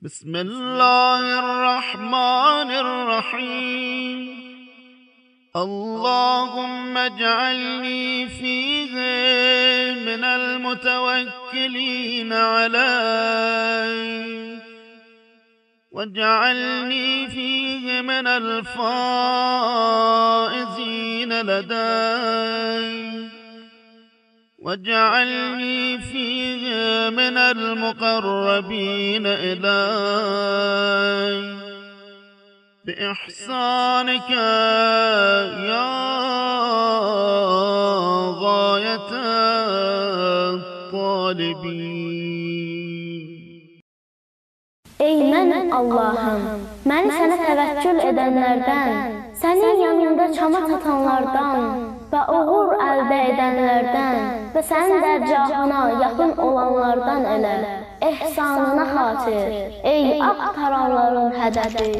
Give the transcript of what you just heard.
بسم الله الرحمن الرحيم. اللهم اجعلني فيه من المتوكلين عليك، واجعلني فيه من الفائزين لديك، واجعلني فيه من المقربين إليك بإحسانك يا غاية الطالبين. Ey mənim Allahım, məni sənə təvəkkül edənlərdən, sənin yanında çama çatanlardan və uğur əldə edənlərdən və sənin dərgahına yaxın olanlardan elə, ehsanına xatir, ey axtaranların hədəfi.